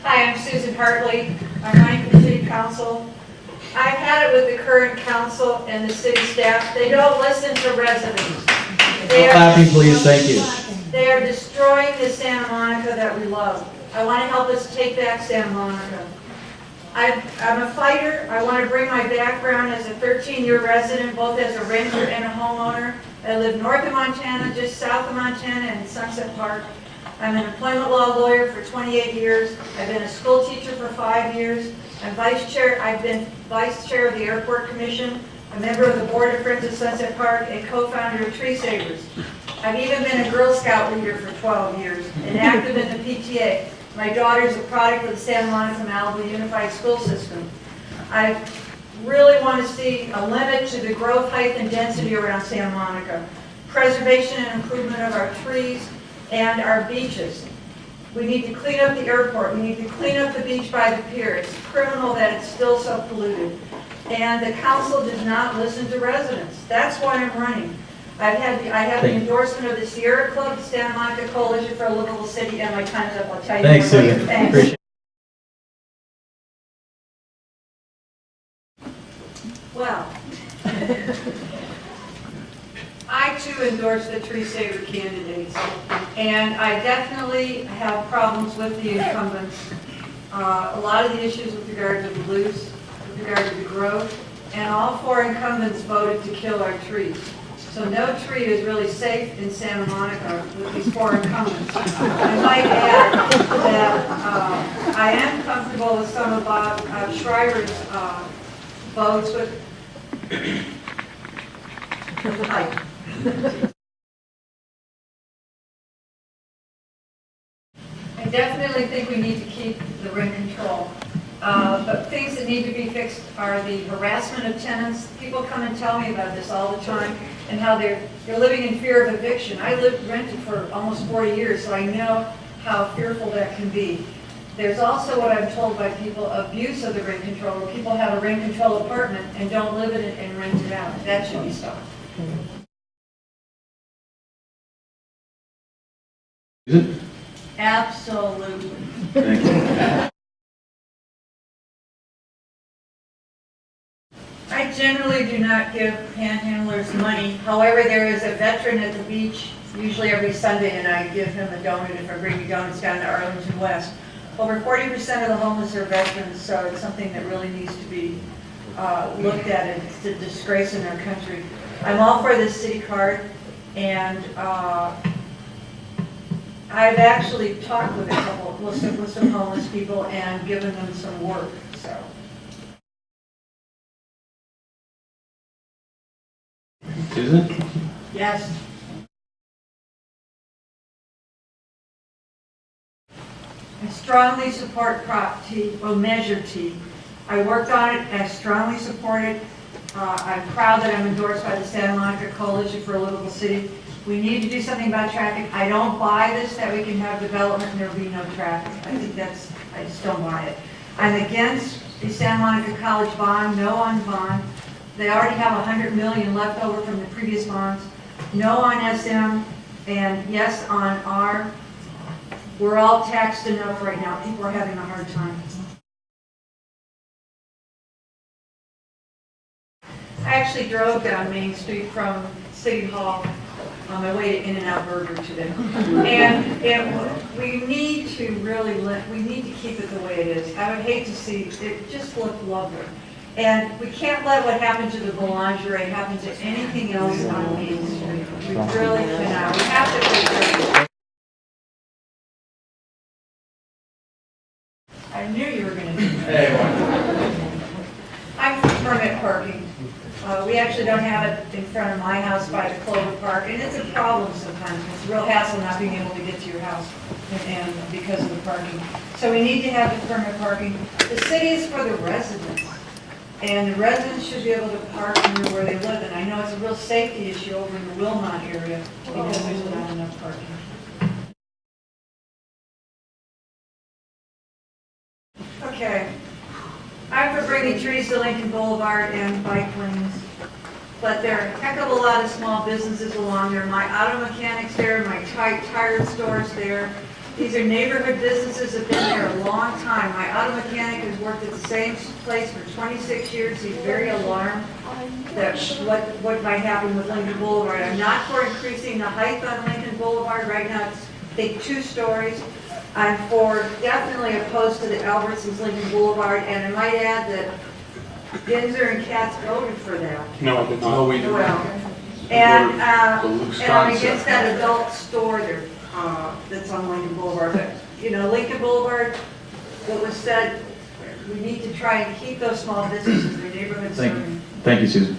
Hi, I'm Susan Hartley. I'm running for the city council. I've had it with the current council and the city staff. They don't listen to residents. Clapping, please. Thank you. They are destroying the Santa Monica that we love. I want to help us take back Santa Monica. I'm a fighter. I want to bring my background as a 13-year resident, both as a renter and a homeowner. I live north of Montana, just south of Montana, in Sunset Park. I'm an employment law lawyer for 28 years. I've been a school teacher for 5 years. I've been vice chair of the Airport Commission, a member of the board of Friends of Sunset Park, and co-founder of Tree Savers. I've even been a Girl Scout leader for 12 years and active in the PTA. My daughter's a product of the Santa Monica Malibu Unified School System. I really want to see a limit to the growth, height, and density around Santa Monica, preservation and improvement of our trees and our beaches. We need to clean up the airport. We need to clean up the beach by the pier. It's criminal that it's still so polluted. And the council does not listen to residents. That's why I'm running. I have the endorsement of the Sierra Club, the Santa Monica Coalition for a Livable City, and my time's up. I'll tell you. Thanks, Susan. Appreciate it. Well, I too endorse the tree saver candidates, and I definitely have problems with the incumbents. A lot of the issues with regard to the loose, with regard to the growth, and all four incumbents voted to kill our trees. So no tree is really safe in Santa Monica with these four incumbents. I might add that I am comfortable with some of Bob Schreier's votes, but I definitely think we need to keep the rent control. But things that need to be fixed are the harassment of tenants. People come and tell me about this all the time and how they're living in fear of eviction. I lived rented for almost 40 years, so I know how fearful that can be. There's also what I'm told by people, abuse of the rent control, where people have a rent control apartment and don't live in it and rent it out. That should be stopped. Is it? Absolutely. Thank you. I generally do not give panhandlers money. However, there is a veteran at the beach, usually every Sunday, and I give him a donut if I bring donuts down to Arlington West. Over 40% of the homeless are veterans, so it's something that really needs to be looked at. It's a disgrace in our country. I'm all for this city card, and I've actually talked with some homeless people and given them some work. So. Susan? Yes. I strongly support Prop T, or Measure T. I worked on it, I strongly support it. I'm proud that I'm endorsed by the Santa Monica Coalition for a Livable City. We need to do something about traffic. I don't buy this, that we can have development and there will be no traffic. I just don't buy it. I'm against the Santa Monica College bond, no on bond. They already have $100 million left over from the previous bonds. No on SM, and yes on R. We're all taxed enough right now. People are having a hard time. I actually drove down Main Street from City Hall on my way to In-N-Out Burger today. And we need to really we need to keep it the way it is. I would hate to see it just look lovely. And we can't let what happened to the boulangerie happen to anything else on Main Street. We really cannot. We have to take care of it. I knew you were going to do that. I'm for permit parking. We actually don't have it in front of my house by the Clover Park, and it's a problem sometimes. It's a real hassle not being able to get to your house and because of the parking. So we need to have the permit parking. The city is for the residents. And the residents should be able to park near where they live. And I know it's a real safety issue over in the Wilmot area because there's not enough parking. Okay. I'm for bringing trees to Lincoln Boulevard and bike lanes. But there are a heck of a lot of small businesses along there. My auto mechanics there, my tire stores there. These are neighborhood businesses that have been there a long time. My auto mechanic has worked at the same place for 26 years. He's very alarmed that what might happen with Lincoln Boulevard. I'm not for increasing the height on Lincoln Boulevard. Right now, it's, I think, 2 stories. I'm definitely opposed to the Albertsons Lincoln Boulevard, and I might add that Ginzer and Katz voted for that. No, I did not. No, we do Well, not. and loose I'm against concept. that adult store there, that's on Lincoln Boulevard. But, you know, Lincoln Boulevard, what was said, we need to try and keep those small businesses, their neighborhood serving. Thank you, Susan.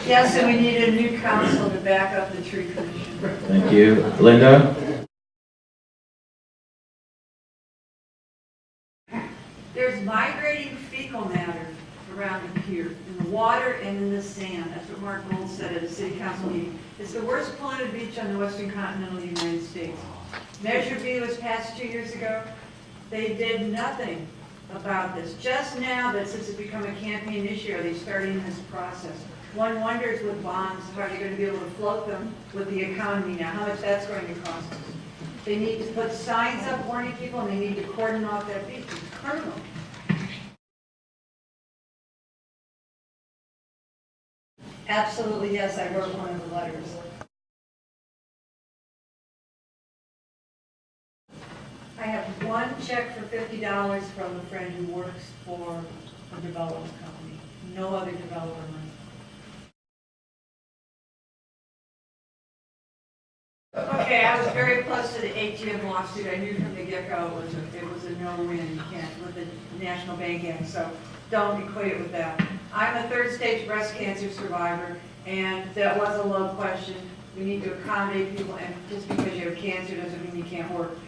Yes, and we need a new council to back up the tree commission. Thank you. Linda? There's migrating fecal matter around here, in the water and in the sand. That's what Mark Gold said at a city council meeting. It's the worst polluted beach on the western continental United States. Measure B was passed 2 years ago. They did nothing about this. Just now, that since it's become a campaign issue, are they starting this process? One wonders with bonds, how are they going to be able to float them with the economy now, how much that's going to cost us. They need to put signs up warning people, and they need to cordon off that beach. It's criminal. Absolutely, yes, I wrote one of the letters. I have one check for $50 from a friend who works for a development company. No other developer money. Okay, I was very close to the ATM lawsuit. I knew from the get-go it was a no-win. You can't with the National Bank Act, so don't equate it with that. I'm a third-stage breast cancer survivor, and that was a low question. We need to accommodate people, and just because you have cancer doesn't mean you can't work.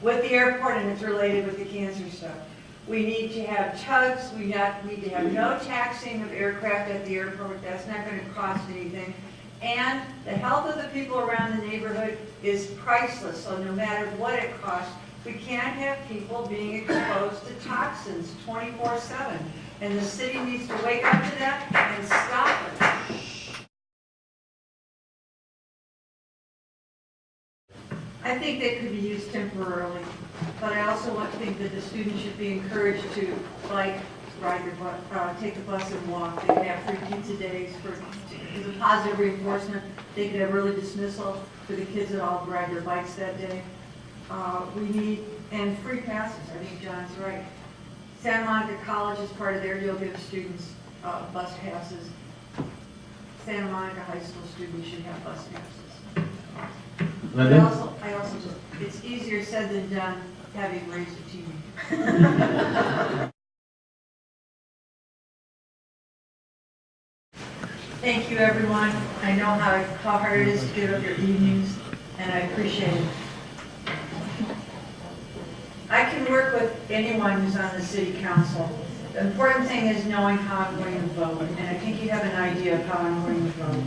With the airport, and it's related with the cancer stuff, we need to have tugs. We need to have no taxing of aircraft at the airport. That's not going to cost anything. And the health of the people around the neighborhood is priceless, so no matter what it costs, we can't have people being exposed to toxins 24/7. And the city needs to wake up to that and stop it. I think they could be used temporarily, but I also think that the students should be encouraged to bike, ride the bus, take the bus and walk. They could have free pizza days as a positive reinforcement. They could have early dismissal for the kids that all ride their bikes that day. We need, and free passes. I think John's right. Santa Monica College is part of their deal, give students bus passes. Santa Monica High School students should have bus passes. Linda? I also just, it's easier said than done having raised a teenager. Thank you, everyone. I know how hard it is to give up your evenings, and I appreciate it. I can work with anyone who's on the city council. The important thing is knowing how I'm going to vote, and I think you have an idea of how I'm going to vote.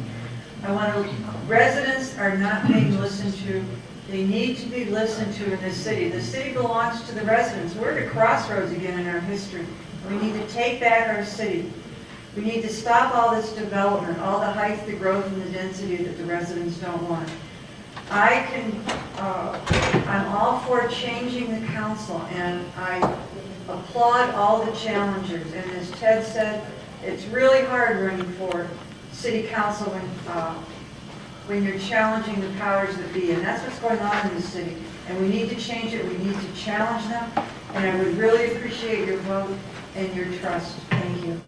Residents are not being listened to. They need to be listened to in this city. The city belongs to the residents. We're at a crossroads again in our history. We need to take back our city. We need to stop all this development, all the height, the growth, and the density that the residents don't want. I'm all for changing the council, and I applaud all the challengers. And as Ted said, it's really hard running for city council when you're challenging the powers that be, and that's what's going on in the city. And we need to change it. We need to challenge them, and I would really appreciate your vote and your trust.